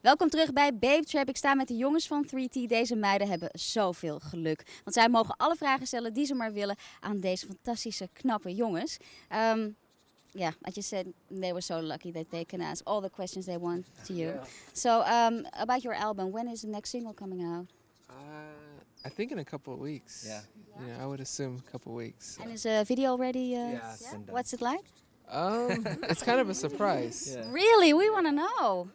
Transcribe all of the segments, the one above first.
Welkom terug bij Babetrap. Ik sta met de jongens van 3T. Deze meiden hebben zoveel geluk. Want zij mogen alle vragen stellen die ze maar willen aan deze fantastische, knappe jongens. Yeah, I just said they were so lucky that they can ask all the questions they want to you. Yeah. So, about your album, when is the next single coming out? I think in a couple of weeks. Yeah. Yeah, I would assume a couple of weeks. And is a video already? Yeah, it's been done. What's it like? It's kind of a surprise. Yeah. Really? We want to know.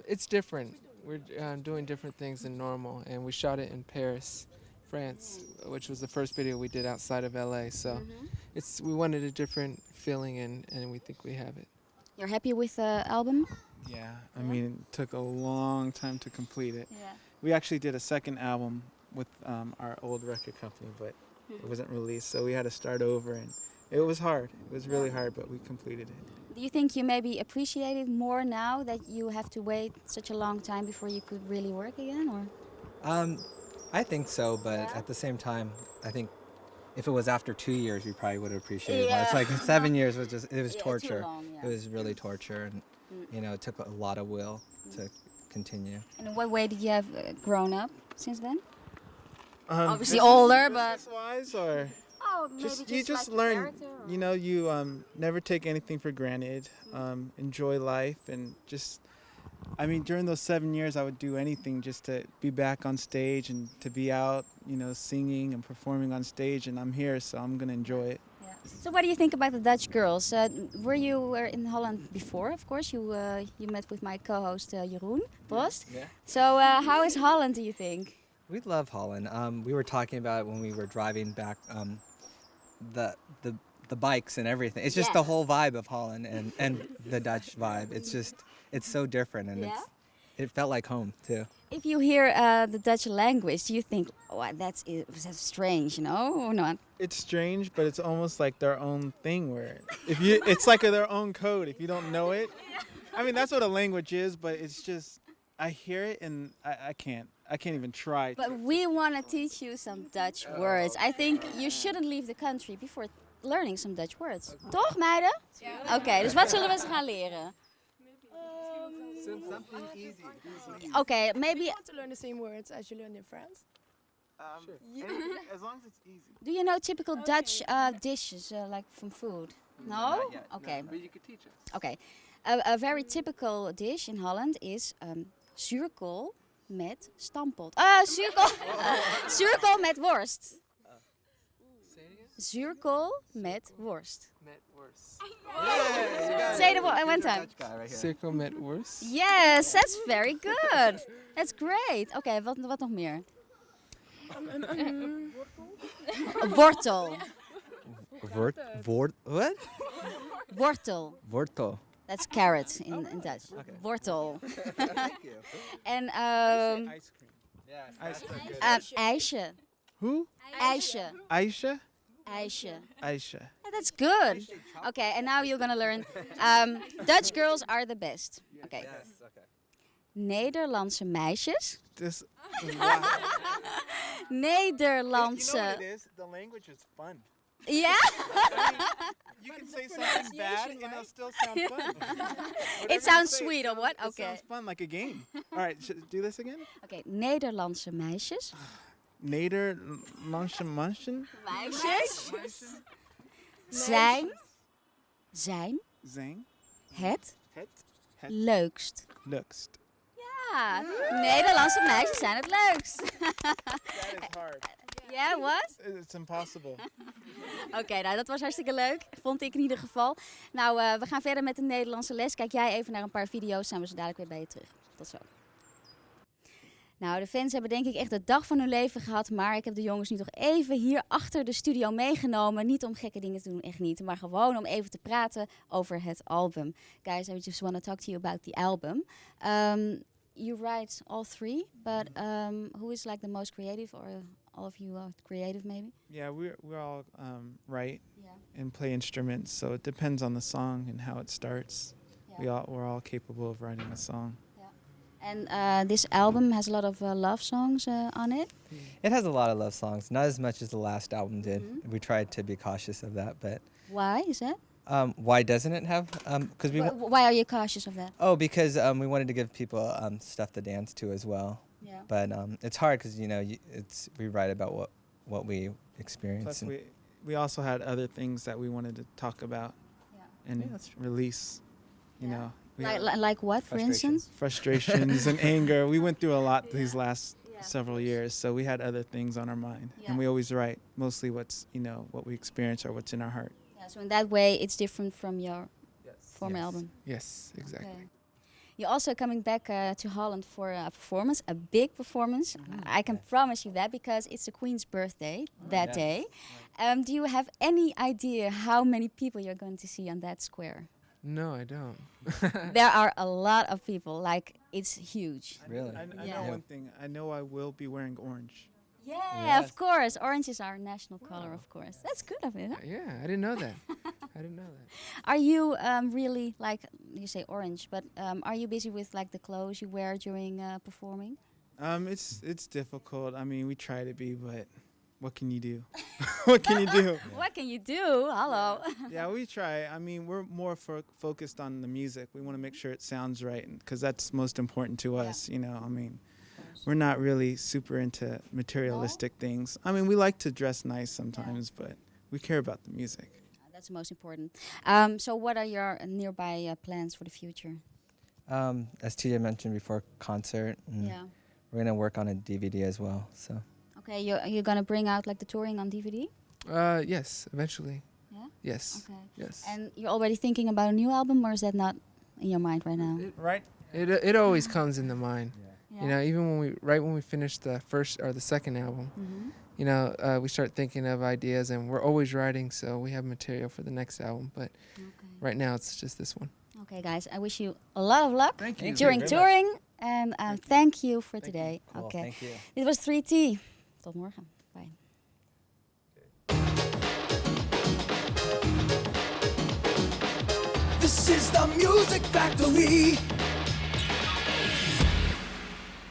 It's different. We're doing different things than normal, and we shot it in Paris, France, which was the first video we did outside of LA. So we wanted a different feeling, and we think we have it. You're happy with the album? Yeah, I mean, it took a long time to complete it. Yeah. We actually did a second album with our old record company, but it wasn't released, so we had to start over, and it was hard. It was really hard, but we completed it. Do you think you maybe appreciate it more now that you have to wait such a long time before you could really work again, or? I think so, but at the same time, I think if it was after 2 years, we probably would have appreciated it more. It's like 7 years was just, it was torture. Too long, yeah. It was really torture, and it took a lot of will to continue. And in what way did you have grown up since then? Obviously business- older, but business-wise, or oh, maybe you just like learn. character, or- You know, you never take anything for granted. Enjoy life, and just. I mean, during those 7 years, I would do anything just to be back on stage and to be out, singing and performing on stage. And I'm here, so I'm gonna enjoy it. Yeah. So what do you think about the Dutch girls? Were in Holland before? Of course, you met with my co-host Jeroen Post. Yeah. So how is Holland? Do you think? We love Holland. We were talking about it when we were driving back. The bikes and everything. It's just the whole vibe of Holland and the Dutch vibe. It's so different, and it felt like home too. If you hear the Dutch language, do you think, oh, that's strange, or not? It's strange, but it's almost like their own thing. Where it's like their own code. If you don't know it, I mean that's what a language is. But it's just I hear it and I can't even try. But we want to teach you some Dutch words. I think you shouldn't leave the country before learning some Dutch words. Toch, meiden? Ja. Oké, dus wat zullen we eens gaan leren? Something easy. Okay, maybe. You want to learn the same words as you learned in France? As long as it's easy. Do you know typical Dutch dishes, like from food? No? Not yet, Okay. But you could teach us. Okay. A very typical dish in Holland is zuurkool met stamppot. Zuurkool met worst. Say it again. Zuurkool met worst. Met worse. Say the word one time. Dutch guy right here. Circle met worse. Yes, that's very good. That's great. Oké, wat nog meer? Wortel. What? Wortel. Wortel. That's carrot in Dutch. Okay. Wortel. Thank you. En Ice cream. Yeah, Ice cream. ijsje. Who? Ijsje. Aisha? Ijsje. Aisha. Yeah, that's good. Okay, and now you're gonna learn. Dutch girls are the best. Okay. Yes. Okay. Nederlandse meisjes. This. Nederlandse. You know what it is? The language is fun. Yeah. You can say something bad and it'll still sound fun. It sounds sweet or what? It Okay. sounds fun, like a game. All right, do this again. Okay, Nederlandse meisjes. Nederlandse manchen. Meisjes. Zijn Zang. het Het. leukst. Leukst. Ja, Nederlandse meisjes zijn het leukst. That is hard. Yeah, what? It's impossible. Oké, nou dat was hartstikke leuk. Vond ik in ieder geval. Nou, we gaan verder met de Nederlandse les. Kijk jij even naar een paar video's, zijn we zo dadelijk weer bij je terug. Tot zo. Nou, de fans hebben denk ik echt de dag van hun leven gehad. Maar ik heb de jongens nu toch even hier achter de studio meegenomen. Niet om gekke dingen te doen, echt niet. Maar gewoon om even te praten over het album. Guys, I just want to talk to you about the album. You write all three, but who is like the most creative, or all of you are creative maybe? Yeah, we're all write Yeah. and play instruments, so it depends on the song and how it starts. Yeah. We're all capable of writing a song. And this album has a lot of love songs on it. It has a lot of love songs, not as much as the last album did. We tried to be cautious of that, but Why is that? Why doesn't it have? Because Why are you cautious of that? because we wanted to give people stuff to dance to as well. Yeah. But it's hard because we write about what we experience. Plus, and we also had other things that we wanted to talk about and Yeah, that's true. release. You know, we had Like what, for instance? frustrations and anger. We went through a lot these last several years, so we had other things on our mind, Yeah. and we always write mostly what's what we experience or what's in our heart. Yeah, so in that way, it's different from your former Yes. album. Yes, exactly. Okay. You're also coming back to Holland for a performance, a big performance. I can promise you that because it's the Queen's birthday that Yes. day. Do you have any idea how many people you're going to see on that square? No, I don't. There are a lot of people. Like, it's huge. Really? I Yeah. know one thing. I know I will be wearing orange. Yeah, of Yes. course. Orange is our national color, of course. That's good of it. Huh? Yeah, I didn't know that. I didn't know that. Are you really, like, you say orange, but are you busy with like the clothes you wear during performing? It's difficult. I mean, we try to be, but what can you do? What can you do? What can you do? Hello. Yeah, we try. I mean, we're more focused on the music. We want to make sure it sounds right, because that's most important to us. I mean, we're not really super into materialistic things. I mean, we like to dress nice sometimes, but we care about the music. That's the most important. So what are your nearby plans for the future? As Tito mentioned before, concert. And Yeah. We're gonna work on a DVD as well. So Okay, you're gonna bring out like the touring on DVD? Yes, eventually. Yeah? Yes. Okay. Yes. And you're already thinking about a new album, or is that not in your mind right now? Right? It always comes in the mind. Yeah. You know, even when we finish the first or the second album, Mhm. we start thinking of ideas, and we're always writing, so we have material for the next album. But Okay. right now, it's just this one. Okay, guys, I wish you a lot of luck Thank you. during Thank you very touring, and thank you for today. cool. Okay, Thank you. dit was 3T. Tot morgen. Bye. This is the Music Factory.